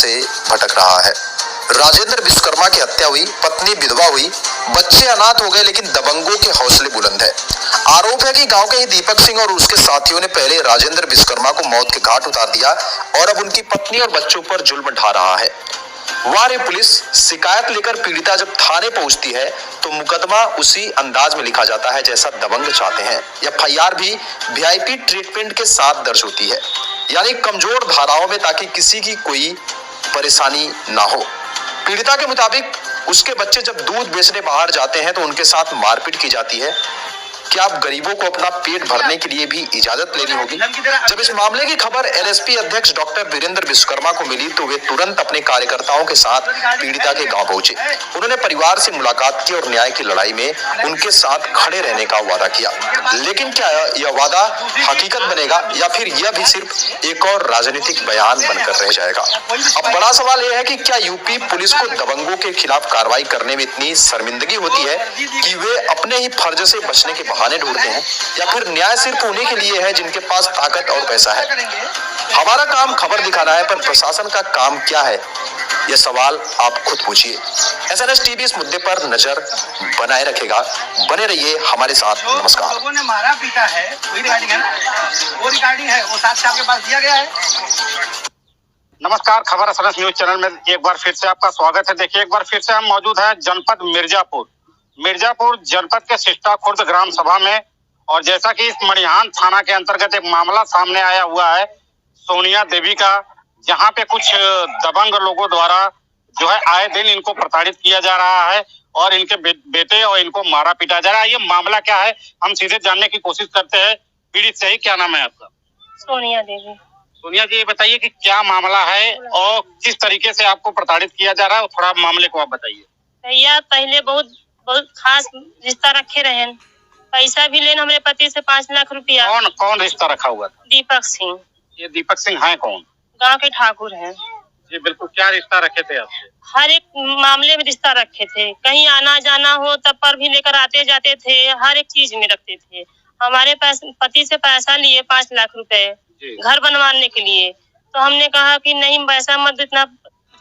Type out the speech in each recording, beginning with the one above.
से भटक रहा है। राजेंद्र विश्वकर्मा की हत्या हुई, पत्नी विधवा हुई, बच्चे अनाथ हो गए, लेकिन दबंगों के हौसले बुलंद है। आरोप है कि गांव के ही दीपक सिंह और उसके साथियों ने पहले राजेंद्र विश्वकर्मा को मौत के घाट उतार दिया और अब उनकी पत्नी और बच्चों पर जुल्म ढा रहा है। वारे पुलिस शिकायत लेकर पीड़िता जब थाने पहुंचती है तो मुकदमा उसी अंदाज में लिखा जाता है जैसा दबंग चाहते हैं। एफआईआर भी वीआईपी ट्रीटमेंट के साथ दर्ज होती है, यानी कमजोर धाराओं में, ताकि किसी की कोई परेशानी ना हो। पीड़िता के मुताबिक उसके बच्चे जब दूध बेचने बाहर जाते हैं तो उनके साथ मारपीट की जाती है। क्या अब गरीबों को अपना पेट भरने के लिए भी इजाजत लेनी होगी? जब इस मामले की खबर एलएसपी अध्यक्ष डॉक्टर वीरेंद्र विश्वकर्मा को मिली तो वे तुरंत अपने कार्यकर्ताओं के साथ पीड़िता के गांव पहुंचे। उन्होंने परिवार से मुलाकात की और न्याय की लड़ाई में उनके साथ खड़े रहने का वादा किया। लेकिन क्या यह वादा हकीकत बनेगा या फिर यह भी सिर्फ एक और राजनीतिक बयान बनकर रह जाएगा? अब बड़ा सवाल यह है कि क्या यूपी पुलिस को दबंगों के खिलाफ कार्रवाई करने में इतनी शर्मिंदगी होती है कि वे अपने ही फर्ज से बचने के बहाने ढूंढते हैं, या फिर न्याय सिर्फ उन्हीं के लिए है जिनके पास ताकत और पैसा है? हमारा काम खबर दिखाना है, पर प्रशासन का काम क्या है? यह सवाल आप खुद पूछिए। एसएनएस टीवी इस मुद्दे पर नजर बनाए रखेगा। बने रहिए हमारे साथ। नमस्कार। लोगों ने मारा पीटा है, वही रिकॉर्डिंग है ना, वो रिकॉर्डिंग है, वो साथ आपके पास दिया गया है। नमस्कार, खबर एसएनएस न्यूज चैनल में एक बार फिर से आपका स्वागत है। देखिए, एक बार फिर से हम मौजूद हैं जनपद मिर्जापुर जनपद के सिस्टा खुर्द ग्राम सभा में। और जैसा कि इस मणिहान थाना के अंतर्गत एक मामला सामने आया हुआ है सोनिया देवी का, जहां पे कुछ दबंग लोगों द्वारा जो है आए दिन इनको प्रताड़ित किया जा रहा है और इनके बेटे और इनको मारा पीटा जा रहा है। ये मामला क्या है, हम सीधे जानने की कोशिश करते हैं पीड़ित से ही। क्या नाम है आपका? सोनिया देवी। सोनिया जी, ये बताइए कि क्या मामला है और किस तरीके से आपको प्रताड़ित किया जा रहा है, और थोड़ा मामले को आप बताइए। भैया पहले बहुत खास रिश्ता रखे रहे, पैसा भी लेन हमारे पति से 5 लाख रुपया। कौन रिश्ता रखा हुआ था? दीपक सिंह। ये दीपक सिंह है कौन? गांव के ठाकुर हैं। जी बिल्कुल। क्या रिश्ता रखे थे आपसे? हर एक मामले में रिश्ता रखे थे, कहीं आना जाना हो तब पर भी लेकर आते जाते थे, हर एक चीज में रखते थे। हमारे पति से पैसा लिए 5 लाख रुपए घर बनवाने के लिए, तो हमने कहा कि नहीं पैसा मत, इतना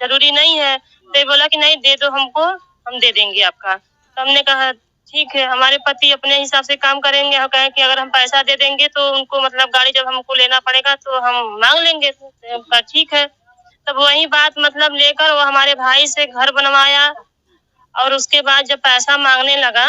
जरूरी नहीं है। तो बोला कि नहीं दे दो हमको, हम दे देंगे आपका। तो हमने कहा ठीक है, हमारे पति अपने हिसाब से काम करेंगे। हम कहें कि अगर हम पैसा दे देंगे तो उनको मतलब गाड़ी जब हमको लेना पड़ेगा तो हम मांग लेंगे। तो ठीक है, तब वही बात मतलब लेकर वो हमारे भाई से घर बनवाया, और उसके बाद जब पैसा मांगने लगा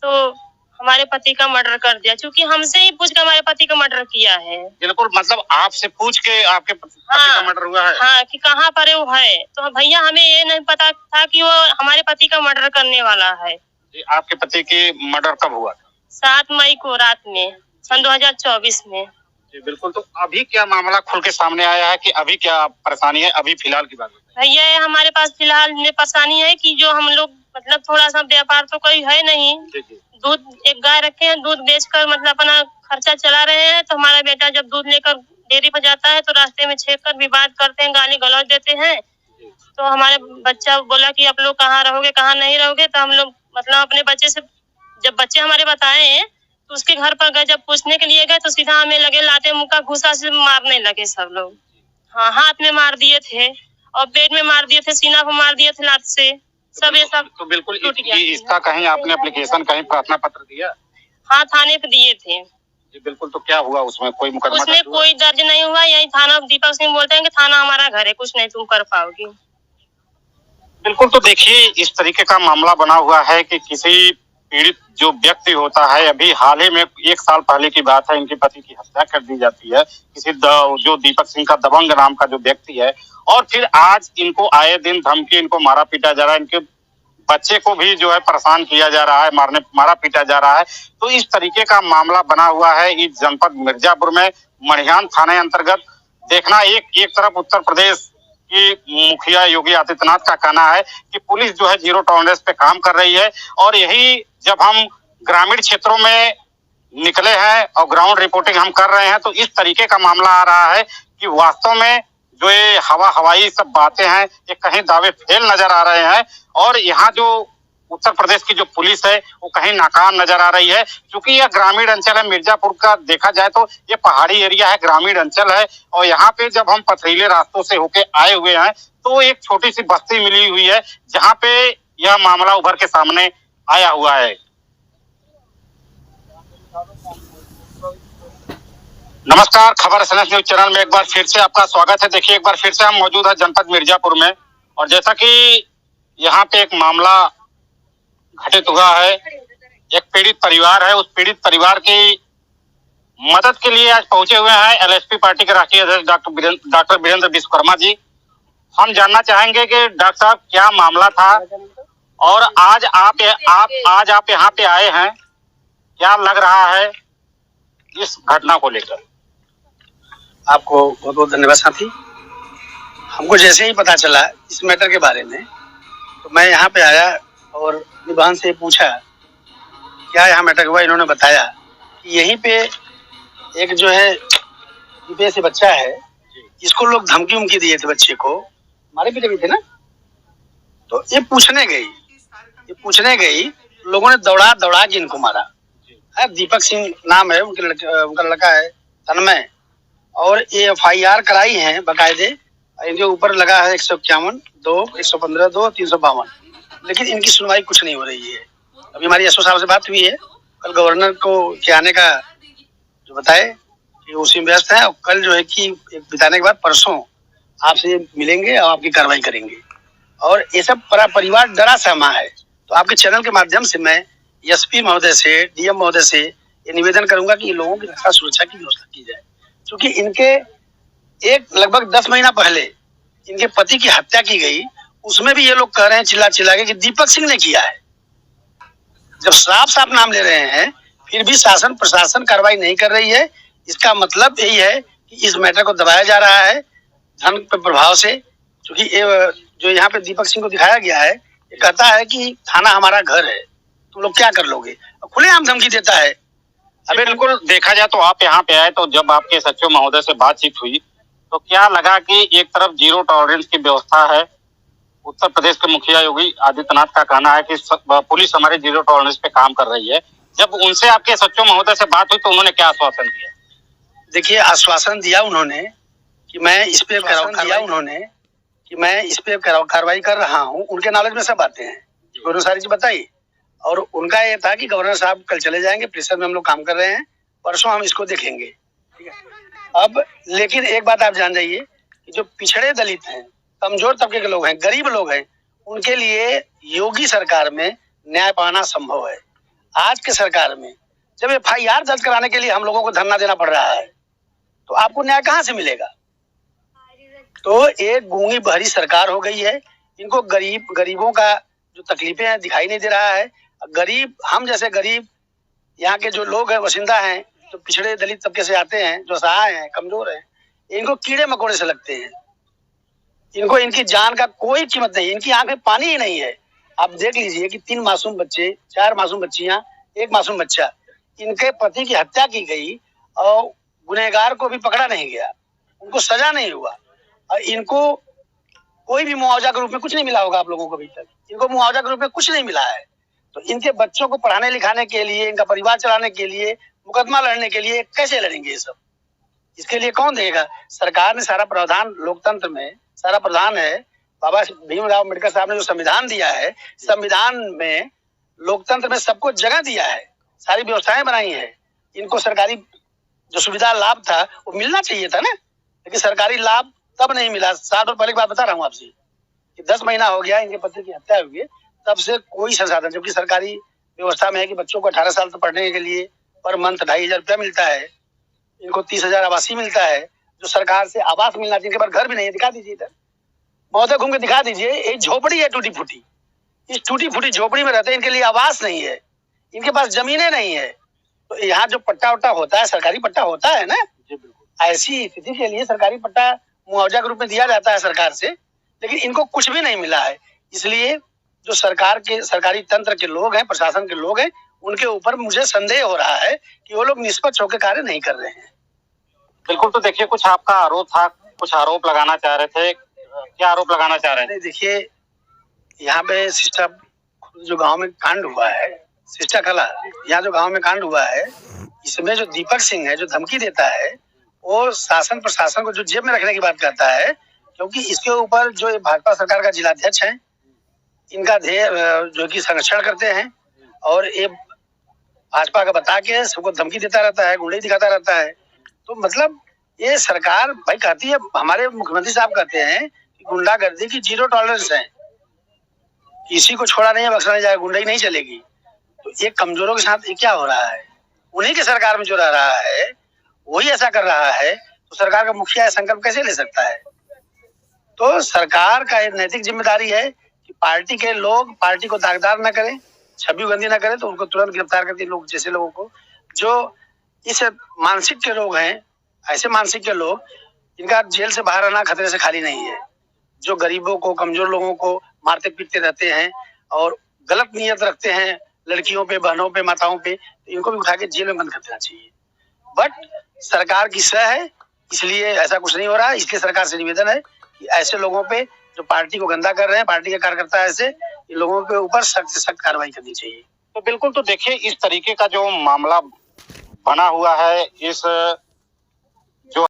तो हमारे पति का मर्डर कर दिया। क्योंकि हमसे ही पूछ के हमारे पति का मर्डर किया है। बिल्कुल, मतलब आपसे पूछ के आपके पति का मर्डर हुआ है? हाँ, कि कहाँ पर वो है। तो भैया हमें ये नहीं पता था कि वो हमारे पति का मर्डर करने वाला है। आपके पति की मर्डर कब हुआ था? 7 मई को रात में, सन 2024 में। जी बिल्कुल। तो अभी क्या मामला खुल के सामने आया है कि अभी क्या परेशानी है, अभी फिलहाल की बात बताइए। भैया हमारे पास फिलहाल में परेशानी है कि जो हम लोग मतलब थोड़ा सा व्यापार तो कोई है नहीं, दूध एक गाय रखे हैं, दूध बेचकर मतलब अपना खर्चा चला रहे हैं। तो हमारा बेटा जब दूध लेकर डेयरी पर जाता है तो रास्ते में छेक कर विवाद करते हैं, गाली गलौज देते हैं। तो हमारे बच्चा बोला कि आप लोग कहाँ रहोगे, कहाँ नहीं रहोगे। तो हम लोग मतलब अपने बच्चे से, जब बच्चे हमारे बताए तो उसके घर पर गए, जब पूछने के लिए गए तो सीधा हमें लगे लाते मुक्का घुसा से मारने लगे सब लोग। हाँ, हाथ में मार दिए थे और पेट में मार दिए थे, सीना पर मार दिए थे लात से। सब ये सब तो बिल्कुल इसका कहीं आपने एप्लीकेशन, कहीं प्रार्थना पत्र दिया? हाँ, थाने पे दिए थे। जी बिल्कुल। तो क्या हुआ उसमें, कोई मुकदमा? उसमें कोई दर्ज नहीं हुआ। यही थाना, दीपक सिंह बोलते हैं कि थाना हमारा घर है, कुछ नहीं तुम कर पाओगी। बिल्कुल। तो देखिए, इस तरीके का मामला बना हुआ है कि किसी पीड़ित जो व्यक्ति होता है, अभी हाल ही में 1 साल पहले की बात है, इनके पति की हत्या कर दी जाती है किसी जो दीपक सिंह का दबंग नाम का जो व्यक्ति है। और फिर आज इनको आए दिन धमकी, इनको मारा पीटा जा रहा है, इनके बच्चे को भी जो है परेशान किया जा रहा है, मारा पीटा जा रहा है। तो इस तरीके का मामला बना हुआ है इस जनपद मिर्जापुर में, मणिहान थाने अंतर्गत। देखना, एक तरफ उत्तर प्रदेश की मुखिया योगी आदित्यनाथ का कहना है कि पुलिस जो है जीरो टॉलरेंस पे काम कर रही है, और यही जब हम ग्रामीण क्षेत्रों में निकले हैं और ग्राउंड रिपोर्टिंग हम कर रहे हैं तो इस तरीके का मामला आ रहा है कि वास्तव में जो ये हवाई सब बातें हैं, ये कहीं दावे फेल नजर आ रहे हैं। और यहाँ जो उत्तर प्रदेश की जो पुलिस है वो कहीं नाकाम नजर आ रही है, क्योंकि यह ग्रामीण अंचल है। मिर्जापुर का देखा जाए तो ये पहाड़ी एरिया है, ग्रामीण अंचल है, और यहाँ पे जब हम पथरीले रास्तों से होके आए हुए हैं तो एक छोटी सी बस्ती मिली हुई है जहाँ पे यह मामला उभर के सामने आया हुआ है। नमस्कार, खबर SNS न्यूज चैनल में एक बार फिर से आपका स्वागत है। देखिए, एक बार फिर से हम मौजूद है जनपद मिर्जापुर में, और जैसा कि यहाँ पे एक मामला घटित हुआ है, एक पीड़ित परिवार है, उस पीड़ित परिवार की मदद के लिए आज पहुंचे हुए हैं LSP पार्टी के राष्ट्रीय अध्यक्ष डॉक्टर वीरेंद्र विश्वकर्मा जी। हम जानना चाहेंगे कि डॉक्टर साहब क्या मामला था और आज आप यहाँ पे आए हैं, क्या लग रहा है इस घटना को लेकर? आपको बहुत बहुत धन्यवाद साथी। हमको जैसे ही पता चला इस मैटर के बारे में तो मैं यहाँ पे आया और निभान से पूछा क्या यहाँ मैटर हुआ। इन्होंने बताया कि यहीं पे एक जो है दीपे से बच्चा है, इसको लोग धमकी उमकी दिए थे, बच्चे को मारे पीटे भी थे ना। तो ये पूछने गई, लोगों ने दौड़ा दौड़ा के इनको मारा है। दीपक सिंह नाम है उनका लड़का है तन्मय, और ये FIR कराई है बाकायदे। इनके ऊपर लगा है 151, 2, 115, 2, 352, लेकिन इनकी सुनवाई कुछ नहीं हो रही है। अभी हमारी SO साहब से बात हुई है, कल गवर्नर को के आने का जो बताए कि उसी में व्यस्त है, और कल जो है कि बिताने के बाद परसों आपसे मिलेंगे और आपकी कार्रवाई करेंगे। और ये सब परिवार डरा सहमा है। तो आपके चैनल के माध्यम से मैं SP महोदय से, DM महोदय से ये निवेदन करूंगा कि लोगों की रक्षा सुरक्षा की व्यवस्था की जाए, क्योंकि इनके लगभग 10 महीना पहले इनके पति की हत्या की गई। उसमें भी ये लोग कह रहे हैं चिल्ला चिल्ला के कि दीपक सिंह ने किया है। जब साफ नाम ले रहे हैं फिर भी शासन प्रशासन कार्रवाई नहीं कर रही है। इसका मतलब यही है कि इस मैटर को दबाया जा रहा है धन के प्रभाव से। क्योंकि जो यहाँ पे दीपक सिंह को दिखाया गया है, ये कहता है कि थाना हमारा घर है, तुम लोग क्या कर लोगे, खुलेआम धमकी देता है। अबे बिल्कुल, देखा जाए तो आप यहाँ पे आए तो जब आपके सचिव महोदय से बातचीत हुई तो क्या लगा कि एक तरफ जीरो टॉलरेंस की व्यवस्था है। उत्तर प्रदेश के मुखिया योगी आदित्यनाथ का कहना है कि पुलिस हमारे जीरो टॉलरेंस पे काम कर रही है। जब उनसे आपके सचिव महोदय से बात हुई तो उन्होंने क्या आश्वासन दिया? देखिए, आश्वासन दिया उन्होंने कि मैं इस पे कार्रवाई कर रहा हूँ। उनके नॉलेज में सब बातें हैं, उन्होंने सारी चीज बताई। और उनका ये था कि गवर्नर साहब कल चले जाएंगे, प्रेशर में हम लोग काम कर रहे हैं, परसों हम इसको देखेंगे, ठीक है। अब लेकिन एक बात आप जान जाइए कि जो पिछड़े दलित हैं, कमजोर तबके के लोग हैं, गरीब लोग हैं, उनके लिए योगी सरकार में न्याय पाना संभव है। आज के सरकार में जब FIR दर्ज कराने के लिए हम लोगों को धरना देना पड़ रहा है तो आपको न्याय कहाँ से मिलेगा? तो एक गूंगी बहरी सरकार हो गई है। इनको गरीबों का जो तकलीफें हैं दिखाई नहीं दे रहा है। गरीब, हम जैसे गरीब यहाँ के जो लोग हैं, बासिंदा हैं, जो पिछड़े दलित तबके से आते हैं, जो असहाय हैं, कमजोर हैं, इनको कीड़े मकोड़े से लगते हैं। इनको इनकी जान का कोई कीमत नहीं, इनकी आंख में पानी ही नहीं है। आप देख लीजिए कि 3 मासूम बच्चे, 4 मासूम बच्चियां, 1 मासूम बच्चा, इनके पति की हत्या की गई और गुनहगार को भी पकड़ा नहीं गया, उनको सजा नहीं हुआ, और इनको कोई भी मुआवजा के रूप में कुछ नहीं मिला होगा। आप लोगों को अभी तक इनको मुआवजा के रूप में कुछ नहीं मिला है। तो इनके बच्चों को पढ़ाने लिखाने के लिए, इनका परिवार चलाने के लिए, मुकदमा लड़ने के लिए कैसे लड़ेंगे ये सब? इसके लिए कौन देगा? सरकार ने सारा प्रावधान, लोकतंत्र में सारा प्रावधान है। बाबा भीमराव अम्बेडकर साहब ने जो संविधान दिया है, संविधान में, लोकतंत्र में सबको जगह दिया है, सारी व्यवस्थाएं बनाई है। इनको सरकारी जो सुविधा लाभ था वो मिलना चाहिए था ना, लेकिन सरकारी लाभ तब नहीं मिला। 7 पहले की बात बता रहा हूँ आपसे कि 10 महीना हो गया इनके पति की हत्या हुई है, तब से कोई संसाधन, जबकि सरकारी व्यवस्था में है कि बच्चों को 18 साल तक पढ़ने के लिए पर मंथ 2,500 रुपया मिलता है। इनको 30,000 आवासीय मिलता है, जो सरकार से आवास मिलना चाहिए। इनके पास घर भी नहीं है, दिखा दीजिए इधर, महोदय घूम के दिखा दीजिए। एक झोपड़ी है टूटी फूटी, इस टूटी फूटी झोपड़ी में रहते हैं, इनके लिए आवास नहीं है, इनके पास जमीनें नहीं है। तो यहाँ जो पट्टा वट्टा होता है, सरकारी पट्टा होता है ना, ऐसी स्थिति के लिए सरकारी पट्टा मुआवजा के रूप में दिया जाता है सरकार से, लेकिन इनको कुछ भी नहीं मिला है। इसलिए जो सरकार के, सरकारी तंत्र के लोग हैं, प्रशासन के लोग हैं, उनके ऊपर मुझे संदेह हो रहा है कि वो लोग निष्पक्ष होकर कार्य नहीं कर रहे हैं। बिल्कुल। तो देखिए, कुछ आपका आरोप था, कुछ आरोप लगाना चाह रहे थे, क्या आरोप लगाना चाह रहे थे? देखिए, यहाँ पे सिस्टम जो गांव में कांड हुआ है शिष्टाकला, यहाँ जो गांव में कांड हुआ है, इसमें जो दीपक सिंह है जो धमकी देता है, वो शासन प्रशासन को जो जेब में रखने की बात करता है, क्योंकि इसके ऊपर जो ये भाजपा सरकार का जिलाध्यक्ष है, इनका ध्येय जो कि संरक्षण करते हैं और ये भाजपा का बता के सबको धमकी देता रहता है, गुंडे दिखाता रहता है। तो मतलब ये सरकार भाई कहती है, हमारे मुख्यमंत्री साहब कहते हैं कि गुंडागर्दी की 0 टॉलरेंस है, किसी को छोड़ा नहीं है, बख्शा नहीं जाएगा, गुंडाई नहीं चलेगी। तो ये कमजोरों के साथ ये क्या हो रहा है? उन्हीं के सरकार में जो रह रहा है वही ऐसा कर रहा है, तो सरकार का मुखिया संकल्प कैसे ले सकता है? तो सरकार का एक नैतिक जिम्मेदारी है कि पार्टी के लोग पार्टी को दागदार न करें, छवि गंदी न करें, तो उनको तुरंत गिरफ्तार करते लोग, जैसे लोगों को जो इस मानसिक के लोग हैं, ऐसे मानसिक के लोग, इनका जेल से बाहर आना खतरे से खाली नहीं है। जो गरीबों को, कमजोर लोगों को मारते पीटते रहते हैं और गलत नियत रखते हैं लड़कियों पे, बहनों पे, माताओं पे, तो इनको भी उठा के जेल में बंद कर देना चाहिए। बट सरकार की सह है, इसलिए ऐसा कुछ नहीं हो रहा है। इसलिए सरकार से निवेदन है कि ऐसे लोगों पे जो पार्टी को गंदा कर रहे हैं, पार्टी के कार्यकर्ता ऐसे, इन लोगों के ऊपर सख्त से सख्त कार्रवाई करनी चाहिए। तो बिल्कुल, तो देखिए इस तरीके का जो मामला बना हुआ है, इस